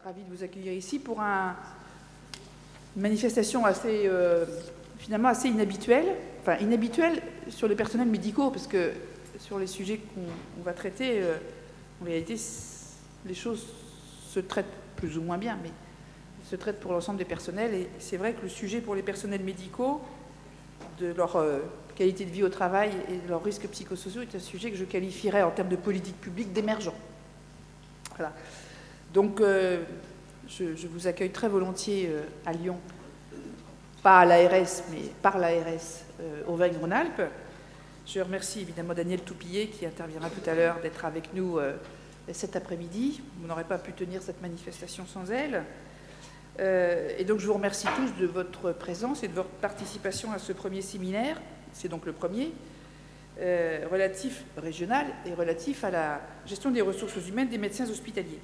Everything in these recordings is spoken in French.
ravie de vous accueillir ici pour une manifestation assez, finalement assez inhabituelle. Enfin, inhabituelle sur les personnels médicaux, parce que sur les sujets qu'on va traiter, en réalité, les choses se traitent plus ou moins bien, mais se traitent pour l'ensemble des personnels. Et c'est vrai que le sujet pour les personnels médicaux, de leur qualité de vie au travail et de leurs risques psychosociaux, est un sujet que je qualifierais en termes de politique publique d'émergent. Voilà. Donc, je vous accueille très volontiers à Lyon, pas à l'ARS, mais par l'ARS Auvergne-Rhône-Alpes. Je remercie évidemment Daniel Toupillet, qui interviendra tout à l'heure, d'être avec nous cet après-midi. Vous n'aurez pas pu tenir cette manifestation sans elle. Et donc, je vous remercie tous de votre présence et de votre participation à ce premier séminaire. C'est donc le premier, régional et relatif à la gestion des ressources humaines des médecins hospitaliers.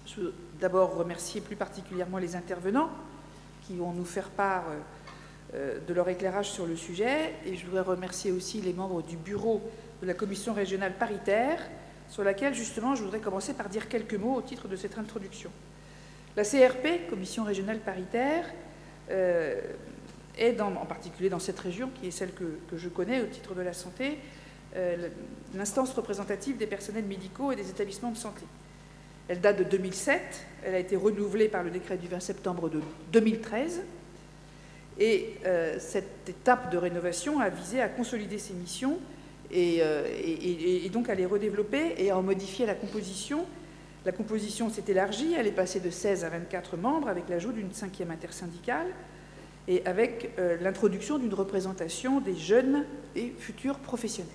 Je veux d'abord remercier plus particulièrement les intervenants qui vont nous faire part de leur éclairage sur le sujet, et je voudrais remercier aussi les membres du bureau de la commission régionale paritaire, sur laquelle justement je voudrais commencer par dire quelques mots au titre de cette introduction. La CRP, commission régionale paritaire, est en particulier dans cette région, qui est celle que je connais au titre de la santé, l'instance représentative des personnels médicaux et des établissements de santé. Elle date de 2007, elle a été renouvelée par le décret du 20 septembre de 2013, et cette étape de rénovation a visé à consolider ses missions et donc à les redévelopper et à en modifier la composition. La composition s'est élargie, elle est passée de 16 à 24 membres avec l'ajout d'une 5e intersyndicale et avec l'introduction d'une représentation des jeunes et futurs professionnels.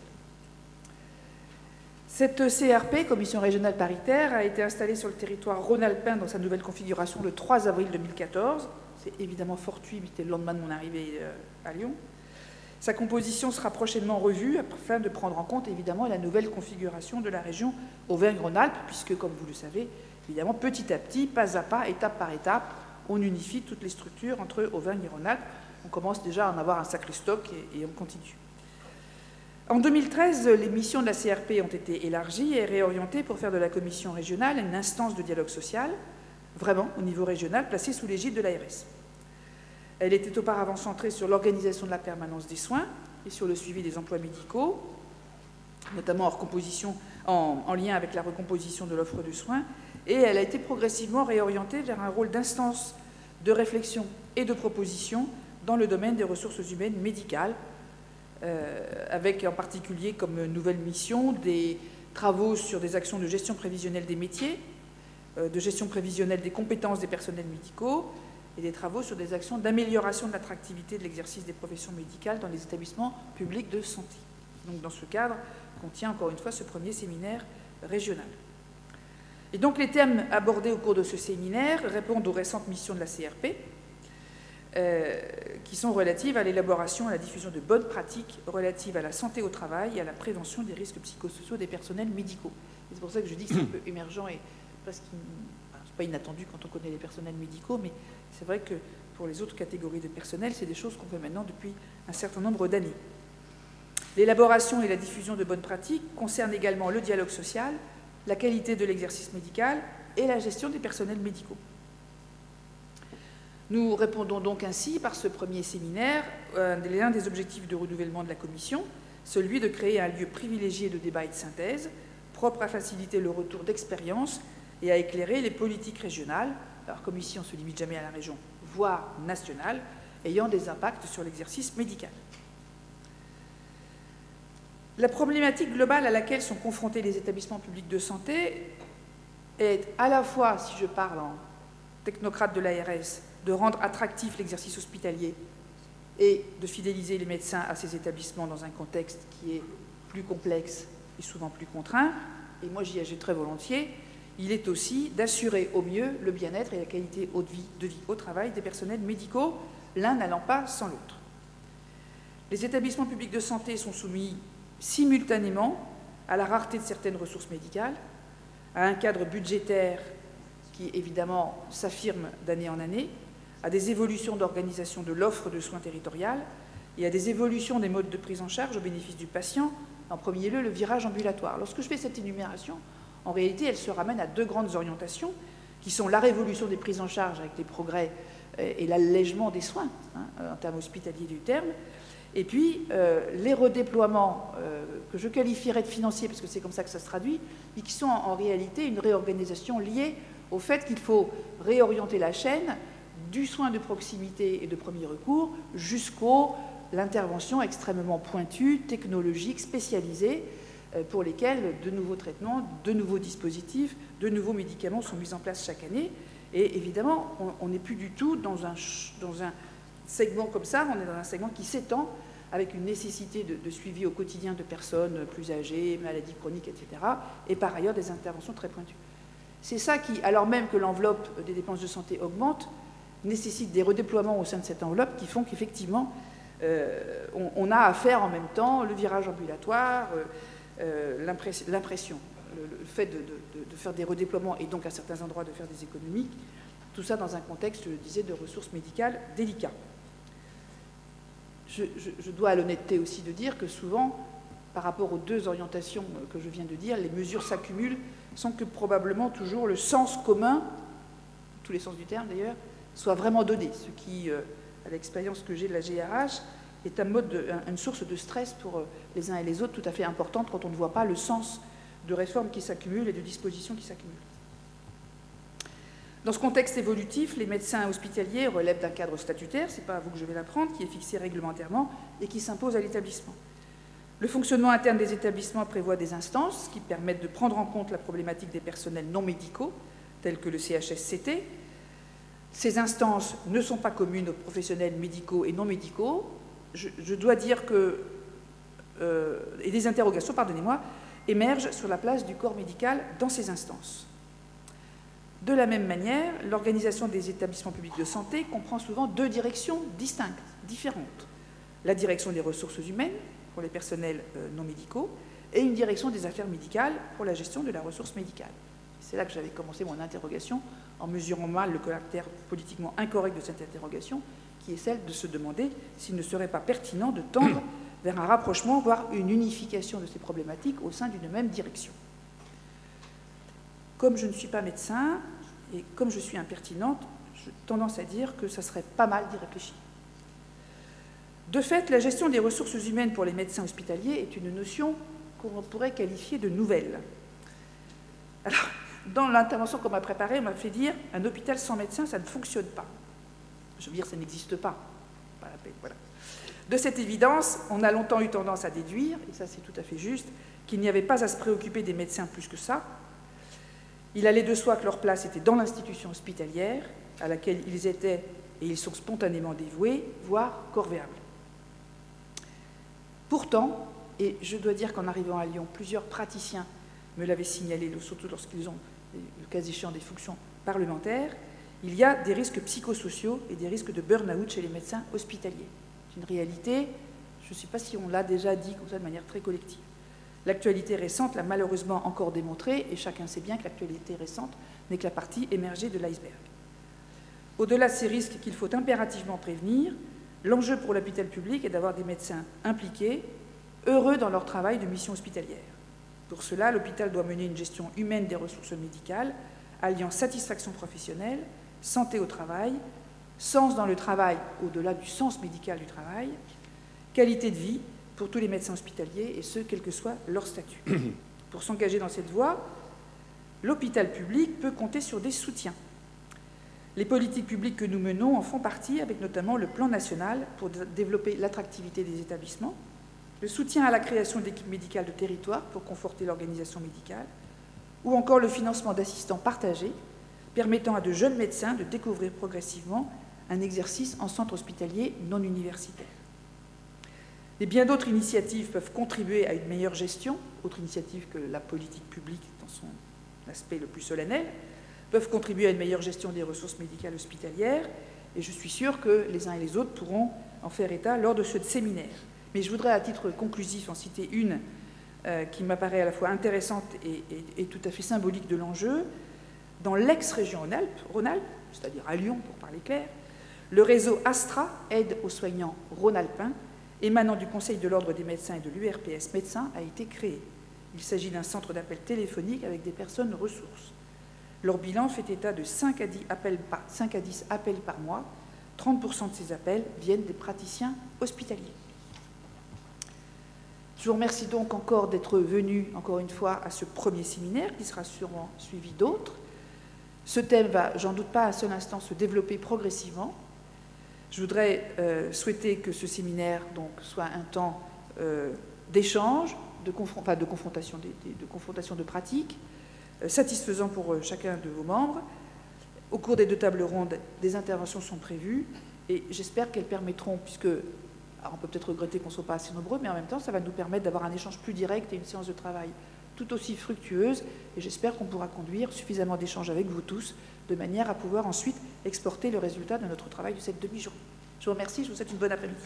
Cette CRP, Commission régionale paritaire, a été installée sur le territoire rhône-alpin dans sa nouvelle configuration le 3 avril 2014. C'est évidemment fortuit, c'était le lendemain de mon arrivée à Lyon. Sa composition sera prochainement revue afin de prendre en compte évidemment la nouvelle configuration de la région Auvergne-Rhône-Alpes, puisque, comme vous le savez, évidemment, petit à petit, pas à pas, étape par étape, on unifie toutes les structures entre Auvergne et Rhône-Alpes. On commence déjà à en avoir un sacré stock et on continue. En 2013, les missions de la CRP ont été élargies et réorientées pour faire de la commission régionale une instance de dialogue social, vraiment au niveau régional, placée sous l'égide de l'ARS. Elle était auparavant centrée sur l'organisation de la permanence des soins et sur le suivi des emplois médicaux, notamment en lien avec la recomposition de l'offre de soins, et elle a été progressivement réorientée vers un rôle d'instance de réflexion et de proposition dans le domaine des ressources humaines médicales, avec en particulier comme nouvelle mission des travaux sur des actions de gestion prévisionnelle des métiers, de gestion prévisionnelle des compétences des personnels médicaux, et des travaux sur des actions d'amélioration de l'attractivité de l'exercice des professions médicales dans les établissements publics de santé. Donc, dans ce cadre, contient encore une fois ce premier séminaire régional. Et donc, les thèmes abordés au cours de ce séminaire répondent aux récentes missions de la CRP, qui sont relatives à l'élaboration et à la diffusion de bonnes pratiques relatives à la santé au travail et à la prévention des risques psychosociaux des personnels médicaux. C'est pour ça que je dis que c'est un peu émergent et presque pas inattendu quand on connaît les personnels médicaux, mais c'est vrai que pour les autres catégories de personnel, c'est des choses qu'on fait maintenant depuis un certain nombre d'années. L'élaboration et la diffusion de bonnes pratiques concernent également le dialogue social, la qualité de l'exercice médical et la gestion des personnels médicaux. Nous répondons donc ainsi, par ce premier séminaire, à l'un des objectifs de renouvellement de la Commission, celui de créer un lieu privilégié de débat et de synthèse, propre à faciliter le retour d'expérience et à éclairer les politiques régionales, alors comme ici on ne se limite jamais à la région, voire nationale, ayant des impacts sur l'exercice médical. La problématique globale à laquelle sont confrontés les établissements publics de santé est à la fois, si je parle en technocrate de l'ARS, de rendre attractif l'exercice hospitalier et de fidéliser les médecins à ces établissements dans un contexte qui est plus complexe et souvent plus contraint, et moi j'y agis très volontiers. Il est aussi d'assurer au mieux le bien-être et la qualité de vie au travail des personnels médicaux, l'un n'allant pas sans l'autre. Les établissements publics de santé sont soumis simultanément à la rareté de certaines ressources médicales, à un cadre budgétaire qui, évidemment, s'affirme d'année en année, à des évolutions d'organisation de l'offre de soins territoriale et à des évolutions des modes de prise en charge au bénéfice du patient, en premier lieu le virage ambulatoire. Lorsque je fais cette énumération, en réalité, elle se ramène à deux grandes orientations qui sont la révolution des prises en charge avec les progrès et l'allègement des soins, en termes hospitaliers du terme, et puis les redéploiements que je qualifierais de financiers, parce que c'est comme ça que ça se traduit, mais qui sont en réalité une réorganisation liée au fait qu'il faut réorienter la chaîne du soin de proximité et de premier recours jusqu'à l'intervention extrêmement pointue, technologique, spécialisée, pour lesquels de nouveaux traitements, de nouveaux dispositifs, de nouveaux médicaments sont mis en place chaque année. Et évidemment, on n'est plus du tout dans un segment comme ça, on est dans un segment qui s'étend avec une nécessité de suivi au quotidien de personnes plus âgées, maladies chroniques, etc. Et par ailleurs, des interventions très pointues. C'est ça qui, alors même que l'enveloppe des dépenses de santé augmente, nécessite des redéploiements au sein de cette enveloppe qui font qu'effectivement, on a à faire en même temps le virage ambulatoire, l'impression, le fait de faire des redéploiements et donc à certains endroits de faire des économies, tout ça dans un contexte, je le disais, de ressources médicales délicat. Je dois à l'honnêteté aussi de dire que souvent, par rapport aux deux orientations que je viens de dire, les mesures s'accumulent sans que probablement toujours le sens commun, tous les sens du terme d'ailleurs, soit vraiment donné, ce qui, à l'expérience que j'ai de la GRH, est une source de stress pour les uns et les autres tout à fait importante quand on ne voit pas le sens de réformes qui s'accumulent et de dispositions qui s'accumulent. Dans ce contexte évolutif, les médecins hospitaliers relèvent d'un cadre statutaire, ce n'est pas à vous que je vais l'apprendre, qui est fixé réglementairement et qui s'impose à l'établissement. Le fonctionnement interne des établissements prévoit des instances qui permettent de prendre en compte la problématique des personnels non médicaux, tels que le CHSCT. Ces instances ne sont pas communes aux professionnels médicaux et non médicaux. Je dois dire que, et des interrogations, pardonnez-moi, émergent sur la place du corps médical dans ces instances. De la même manière, l'organisation des établissements publics de santé comprend souvent deux directions distinctes, différentes. La direction des ressources humaines, pour les personnels non médicaux, et une direction des affaires médicales pour la gestion de la ressource médicale. C'est là que j'avais commencé mon interrogation, en mesurant mal le caractère politiquement incorrect de cette interrogation, qui est celle de se demander s'il ne serait pas pertinent de tendre vers un rapprochement, voire une unification de ces problématiques au sein d'une même direction. Comme je ne suis pas médecin, et comme je suis impertinente, j'ai tendance à dire que ça serait pas mal d'y réfléchir. De fait, la gestion des ressources humaines pour les médecins hospitaliers est une notion qu'on pourrait qualifier de nouvelle. Alors, dans l'intervention qu'on m'a préparée, on m'a fait dire un hôpital sans médecin, ça ne fonctionne pas. Je veux dire, ça n'existe pas. Pas la peine, voilà. De cette évidence, on a longtemps eu tendance à déduire, et ça c'est tout à fait juste, qu'il n'y avait pas à se préoccuper des médecins plus que ça. Il allait de soi que leur place était dans l'institution hospitalière, à laquelle ils étaient et ils sont spontanément dévoués, voire corvéables. Pourtant, et je dois dire qu'en arrivant à Lyon, plusieurs praticiens me l'avaient signalé, surtout lorsqu'ils ont, le cas échéant, des fonctions parlementaires, il y a des risques psychosociaux et des risques de burn-out chez les médecins hospitaliers. C'est une réalité, je ne sais pas si on l'a déjà dit comme ça de manière très collective. L'actualité récente l'a malheureusement encore démontré, et chacun sait bien que l'actualité récente n'est que la partie émergée de l'iceberg. Au-delà de ces risques qu'il faut impérativement prévenir, l'enjeu pour l'hôpital public est d'avoir des médecins impliqués, heureux dans leur travail de mission hospitalière. Pour cela, l'hôpital doit mener une gestion humaine des ressources médicales, alliant satisfaction professionnelle, santé au travail, sens dans le travail au-delà du sens médical du travail, qualité de vie pour tous les médecins hospitaliers, et ce, quel que soit leur statut. Pour s'engager dans cette voie, l'hôpital public peut compter sur des soutiens. Les politiques publiques que nous menons en font partie, avec notamment le plan national pour développer l'attractivité des établissements, le soutien à la création d'équipes médicales de territoire pour conforter l'organisation médicale, ou encore le financement d'assistants partagés, permettant à de jeunes médecins de découvrir progressivement un exercice en centre hospitalier non universitaire. Et bien d'autres initiatives peuvent contribuer à une meilleure gestion, autres initiatives que la politique publique dans son aspect le plus solennel, peuvent contribuer à une meilleure gestion des ressources médicales hospitalières, et je suis sûre que les uns et les autres pourront en faire état lors de ce séminaire. Mais je voudrais à titre conclusif en citer une qui m'apparaît à la fois intéressante et tout à fait symbolique de l'enjeu. Dans l'ex-région Rhône-Alpes, c'est-à-dire à Lyon pour parler clair, le réseau Astra, aide aux soignants rhône-alpins, émanant du Conseil de l'Ordre des médecins et de l'URPS médecins, a été créé. Il s'agit d'un centre d'appel téléphonique avec des personnes ressources. Leur bilan fait état de 5 à 10 appels par mois. 30% de ces appels viennent des praticiens hospitaliers. Je vous remercie donc encore d'être venus, encore une fois, à ce premier séminaire, qui sera sûrement suivi d'autres. Ce thème va, j'en doute pas un seul instant, se développer progressivement. Je voudrais souhaiter que ce séminaire donc, soit un temps d'échange, de confrontation de pratiques, satisfaisant pour chacun de vos membres. Au cours des 2 tables rondes, des interventions sont prévues et j'espère qu'elles permettront, puisque alors on peut peut-être regretter qu'on ne soit pas assez nombreux, mais en même temps, ça va nous permettre d'avoir un échange plus direct et une séance de travail tout aussi fructueuse. Et j'espère qu'on pourra conduire suffisamment d'échanges avec vous tous, de manière à pouvoir ensuite exporter le résultat de notre travail de cette demi-journée. Je vous remercie, je vous souhaite une bonne après-midi.